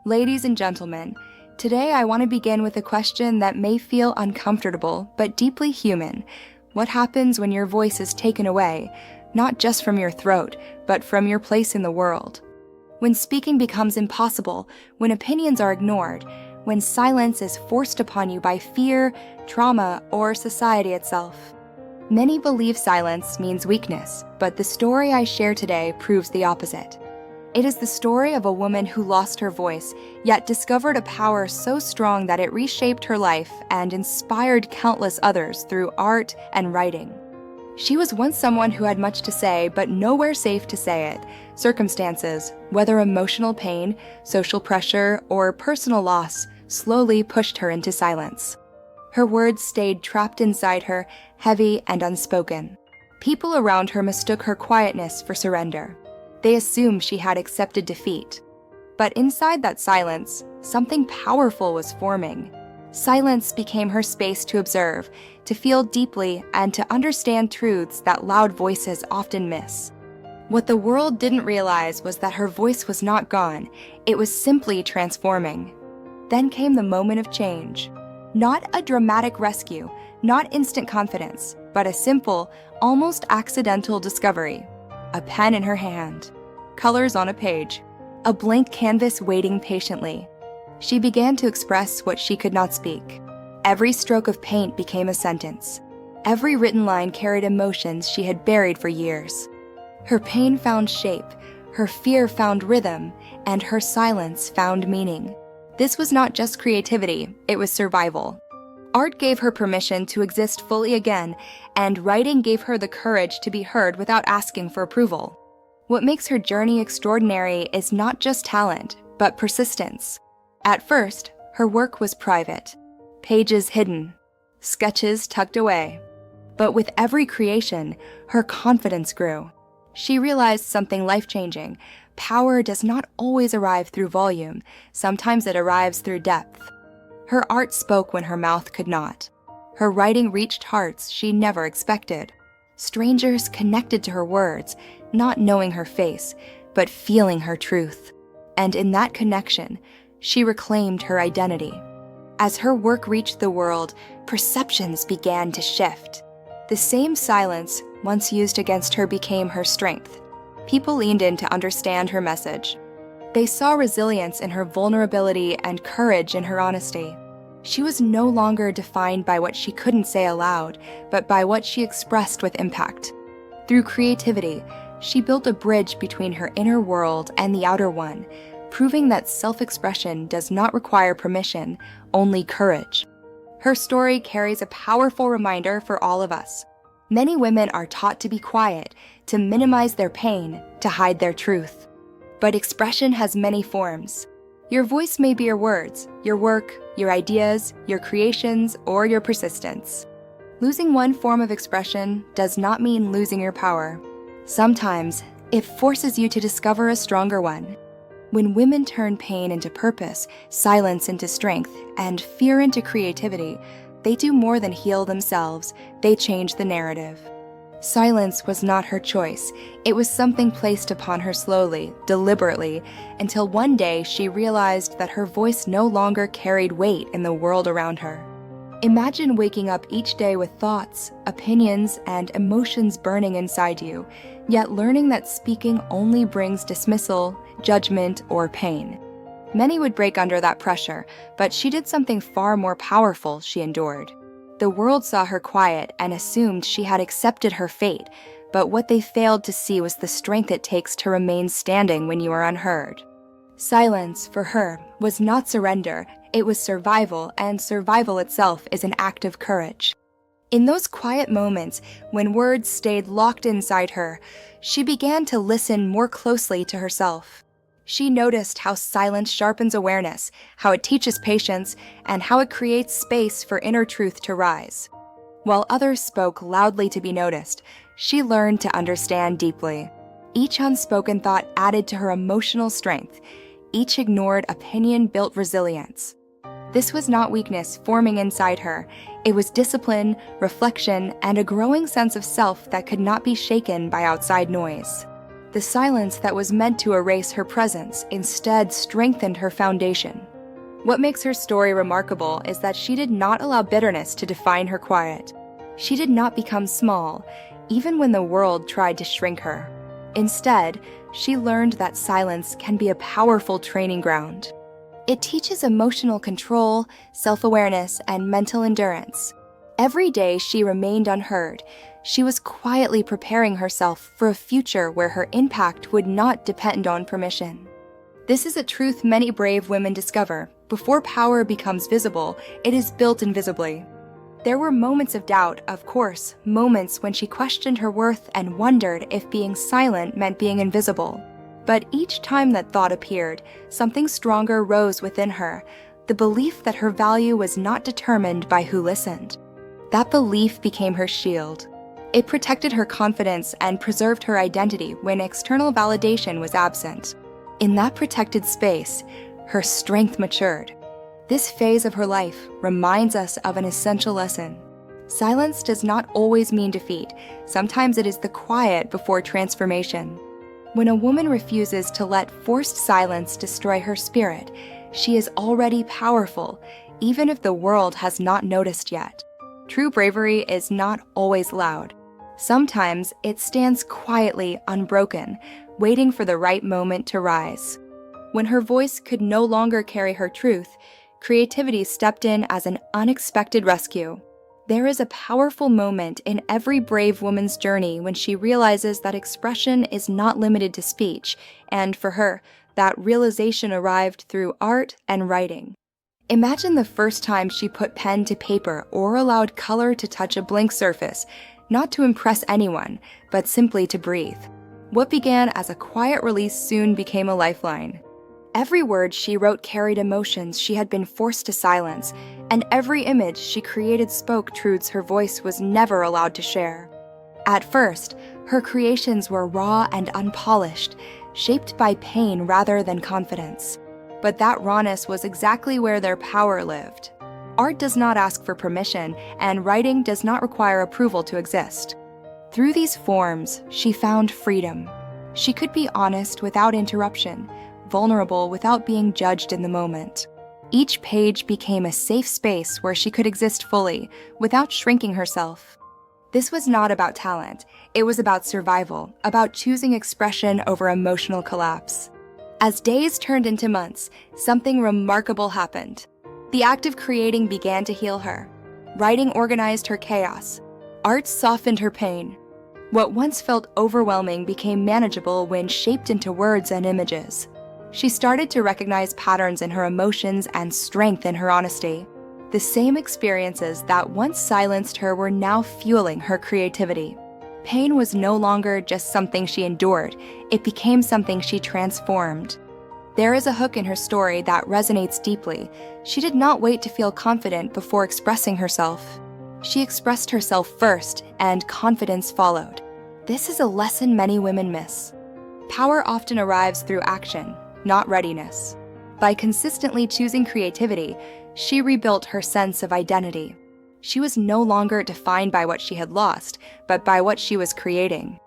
Ladies and gentlemen, today I want to begin with a question that may feel uncomfortable but deeply human. What happens when your voice is taken away, not just from your throat, but from your place in the world? When speaking becomes impossible, when opinions are ignored, when silence is forced upon you by fear, trauma, or society itself. Many believe silence means weakness, but the story I share today proves the opposite. It is the story of a woman who lost her voice, yet discovered a power so strong that it reshaped her life and inspired countless others through art and writing. She was once someone who had much to say, but nowhere safe to say it. Circumstances, whether emotional pain, social pressure, or personal loss, slowly pushed her into silence. Her words stayed trapped inside her, heavy and unspoken. People around her mistook her quietness for surrender. They assumed she had accepted defeat. But inside that silence, something powerful was forming. Silence became her space to observe, to feel deeply, and to understand truths that loud voices often miss. What the world didn't realize was that her voice was not gone, it was simply transforming. Then came the moment of change. Not a dramatic rescue, not instant confidence, but a simple, almost accidental discovery. A pen in her hand, colors on a page, a blank canvas waiting patiently. She began to express what she could not speak. Every stroke of paint became a sentence. Every written line carried emotions she had buried for years. Her pain found shape, her fear found rhythm, and her silence found meaning. This was not just creativity, it was survival. Art gave her permission to exist fully again, and writing gave her the courage to be heard without asking for approval. What makes her journey extraordinary is not just talent, but persistence. At first, her work was private, pages hidden, sketches tucked away. But with every creation, her confidence grew. She realized something life-changing. Power does not always arrive through volume, sometimes it arrives through depth. Her art spoke when her mouth could not. Her writing reached hearts she never expected. Strangers connected to her words, not knowing her face, but feeling her truth. And in that connection, she reclaimed her identity. As her work reached the world, perceptions began to shift. The same silence once used against her became her strength. People leaned in to understand her message. They saw resilience in her vulnerability and courage in her honesty. She was no longer defined by what she couldn't say aloud, but by what she expressed with impact. Through creativity, she built a bridge between her inner world and the outer one, proving that self-expression does not require permission, only courage. Her story carries a powerful reminder for all of us. Many women are taught to be quiet, to minimize their pain, to hide their truth. But expression has many forms. Your voice may be your words, your work, your ideas, your creations, or your persistence. Losing one form of expression does not mean losing your power. Sometimes, it forces you to discover a stronger one. When women turn pain into purpose, silence into strength, and fear into creativity, they do more than heal themselves, they change the narrative. Silence was not her choice. It was something placed upon her slowly, deliberately, until one day she realized that her voice no longer carried weight in the world around her. Imagine waking up each day with thoughts, opinions, and emotions burning inside you, yet learning that speaking only brings dismissal, judgment, or pain. Many would break under that pressure, but she did something far more powerful. She endured. The world saw her quiet and assumed she had accepted her fate, but what they failed to see was the strength it takes to remain standing when you are unheard. Silence, for her, was not surrender, it was survival, and survival itself is an act of courage. In those quiet moments, when words stayed locked inside her, she began to listen more closely to herself. She noticed how silence sharpens awareness, how it teaches patience, and how it creates space for inner truth to rise. While others spoke loudly to be noticed, she learned to understand deeply. Each unspoken thought added to her emotional strength. Each ignored opinion built resilience. This was not weakness forming inside her. It was discipline, reflection, and a growing sense of self that could not be shaken by outside noise. The silence that was meant to erase her presence instead strengthened her foundation. What makes her story remarkable is that she did not allow bitterness to define her quiet. She did not become small, even when the world tried to shrink her. Instead, she learned that silence can be a powerful training ground. It teaches emotional control, self-awareness, and mental endurance. Every day she remained unheard. She was quietly preparing herself for a future where her impact would not depend on permission. This is a truth many brave women discover. Before power becomes visible, it is built invisibly. There were moments of doubt, of course, moments when she questioned her worth and wondered if being silent meant being invisible. But each time that thought appeared, something stronger rose within her, the belief that her value was not determined by who listened. That belief became her shield. It protected her confidence and preserved her identity when external validation was absent. In that protected space, her strength matured. This phase of her life reminds us of an essential lesson. Silence does not always mean defeat. Sometimes it is the quiet before transformation. When a woman refuses to let forced silence destroy her spirit, she is already powerful, even if the world has not noticed yet. True bravery is not always loud. Sometimes it stands quietly, unbroken, waiting for the right moment to rise. When her voice could no longer carry her truth, creativity stepped in as an unexpected rescue. There is a powerful moment in every brave woman's journey when she realizes that expression is not limited to speech, and for her, that realization arrived through art and writing. Imagine the first time she put pen to paper or allowed color to touch a blank surface, not to impress anyone, but simply to breathe. What began as a quiet release soon became a lifeline. Every word she wrote carried emotions she had been forced to silence, and every image she created spoke truths her voice was never allowed to share. At first, her creations were raw and unpolished, shaped by pain rather than confidence. But that rawness was exactly where their power lived. Art does not ask for permission, and writing does not require approval to exist. Through these forms, she found freedom. She could be honest without interruption, vulnerable without being judged in the moment. Each page became a safe space where she could exist fully, without shrinking herself. This was not about talent. It was about survival, about choosing expression over emotional collapse. As days turned into months, something remarkable happened. The act of creating began to heal her. Writing organized her chaos. Art softened her pain. What once felt overwhelming became manageable when shaped into words and images. She started to recognize patterns in her emotions and strength in her honesty. The same experiences that once silenced her were now fueling her creativity. Pain was no longer just something she endured, it became something she transformed. There is a hook in her story that resonates deeply. She did not wait to feel confident before expressing herself. She expressed herself first, and confidence followed. This is a lesson many women miss. Power often arrives through action, not readiness. By consistently choosing creativity, she rebuilt her sense of identity. She was no longer defined by what she had lost, but by what she was creating.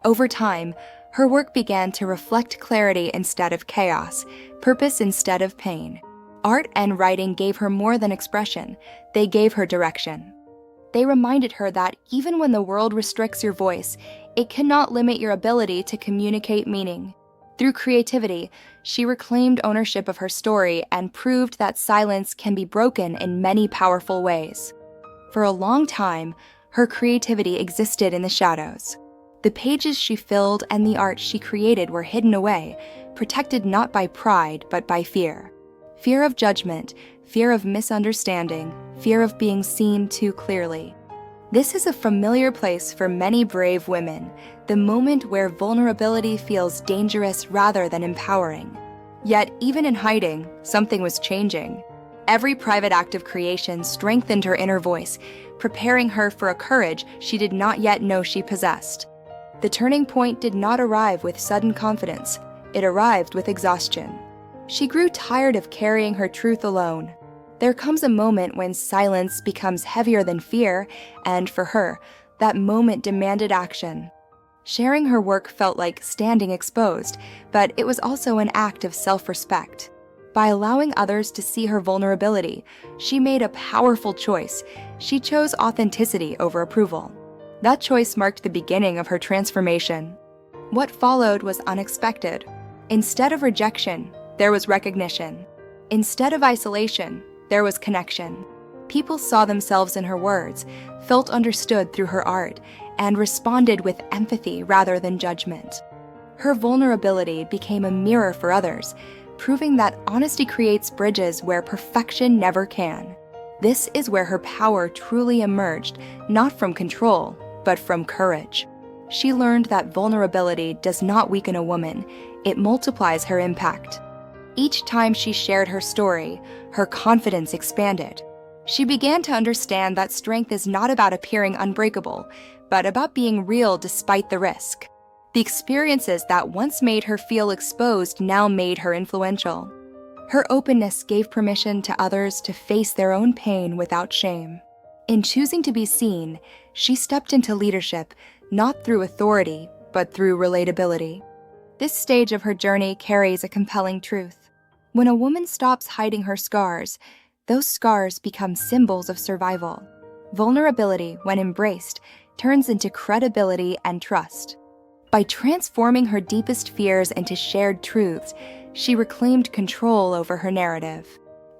Over time, her work began to reflect clarity instead of chaos, purpose instead of pain. Art and writing gave her more than expression, they gave her direction. They reminded her that even when the world restricts your voice, it cannot limit your ability to communicate meaning. Through creativity, she reclaimed ownership of her story and proved that silence can be broken in many powerful ways. For a long time, her creativity existed in the shadows. The pages she filled and the art she created were hidden away, protected not by pride but by fear. Fear of judgment, fear of misunderstanding, fear of being seen too clearly. This is a familiar place for many brave women, the moment where vulnerability feels dangerous rather than empowering. Yet, even in hiding, something was changing. Every private act of creation strengthened her inner voice, preparing her for a courage she did not yet know she possessed. The turning point did not arrive with sudden confidence. It arrived with exhaustion. She grew tired of carrying her truth alone. There comes a moment when silence becomes heavier than fear, and for her, that moment demanded action. Sharing her work felt like standing exposed, but it was also an act of self-respect. By allowing others to see her vulnerability, she made a powerful choice. She chose authenticity over approval. That choice marked the beginning of her transformation. What followed was unexpected. Instead of rejection, there was recognition. Instead of isolation, there was connection. People saw themselves in her words, felt understood through her art, and responded with empathy rather than judgment. Her vulnerability became a mirror for others, proving that honesty creates bridges where perfection never can. This is where her power truly emerged, not from control, but from courage. She learned that vulnerability does not weaken a woman, it multiplies her impact. Each time she shared her story, her confidence expanded. She began to understand that strength is not about appearing unbreakable, but about being real despite the risk. The experiences that once made her feel exposed now made her influential. Her openness gave permission to others to face their own pain without shame. In choosing to be seen, she stepped into leadership, not through authority, but through relatability. This stage of her journey carries a compelling truth. When a woman stops hiding her scars, those scars become symbols of survival. Vulnerability, when embraced, turns into credibility and trust. By transforming her deepest fears into shared truths, she reclaimed control over her narrative.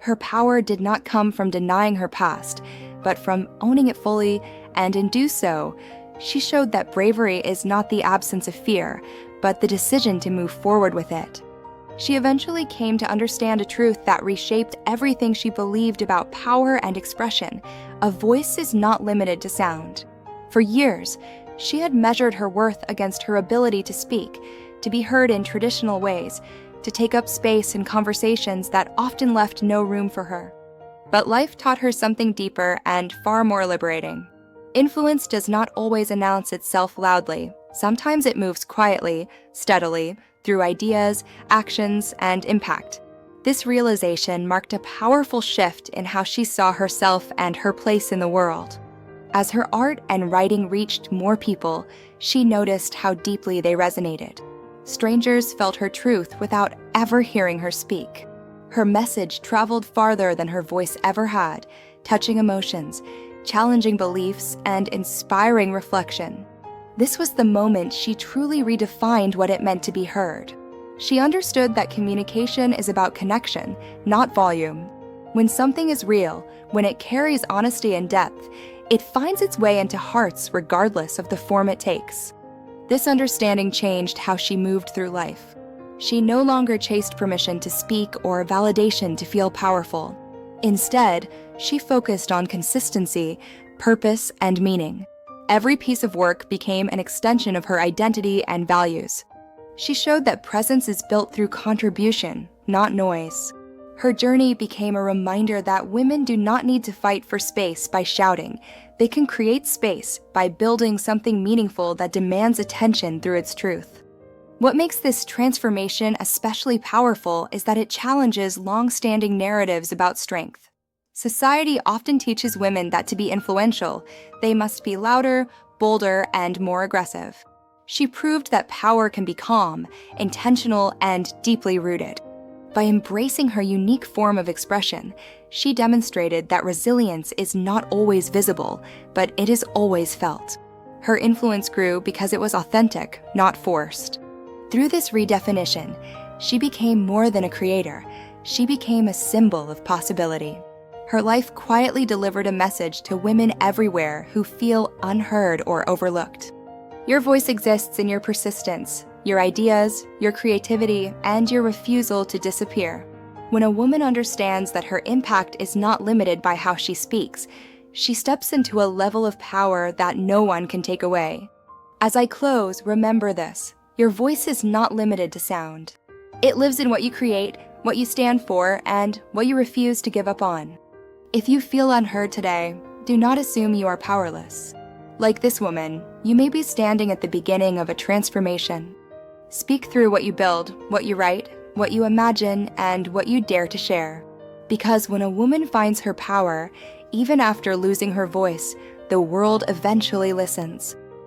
Her power did not come from denying her past, but from owning it fully, and in doing so, she showed that bravery is not the absence of fear, but the decision to move forward with it. She eventually came to understand a truth that reshaped everything she believed about power and expression. A voice is not limited to sound. For years, she had measured her worth against her ability to speak, to be heard in traditional ways, to take up space in conversations that often left no room for her. But life taught her something deeper and far more liberating. Influence does not always announce itself loudly. Sometimes it moves quietly, steadily, through ideas, actions, and impact. This realization marked a powerful shift in how she saw herself and her place in the world. As her art and writing reached more people, she noticed how deeply they resonated. Strangers felt her truth without ever hearing her speak. Her message traveled farther than her voice ever had, touching emotions, challenging beliefs, and inspiring reflection. This was the moment she truly redefined what it meant to be heard. She understood that communication is about connection, not volume. When something is real, when it carries honesty and depth, it finds its way into hearts regardless of the form it takes. This understanding changed how she moved through life. She no longer chased permission to speak or validation to feel powerful. Instead, she focused on consistency, purpose, and meaning. Every piece of work became an extension of her identity and values. She showed that presence is built through contribution, not noise. Her journey became a reminder that women do not need to fight for space by shouting. They can create space by building something meaningful that demands attention through its truth. What makes this transformation especially powerful is that it challenges long-standing narratives about strength. Society often teaches women that to be influential, they must be louder, bolder, and more aggressive. She proved that power can be calm, intentional, and deeply rooted. By embracing her unique form of expression, she demonstrated that resilience is not always visible, but it is always felt. Her influence grew because it was authentic, not forced. Through this redefinition, she became more than a creator. She became a symbol of possibility. Her life quietly delivered a message to women everywhere who feel unheard or overlooked. Your voice exists in your persistence, your ideas, your creativity, and your refusal to disappear. When a woman understands that her impact is not limited by how she speaks, she steps into a level of power that no one can take away. As I close, remember this: your voice is not limited to sound. It lives in what you create, what you stand for, and what you refuse to give up on. If you feel unheard today, do not assume you are powerless. Like this woman, you may be standing at the beginning of a transformation. Speak through what you build, what you write, what you imagine, and what you dare to share. Because when a woman finds her power, even after losing her voice, the world eventually listens.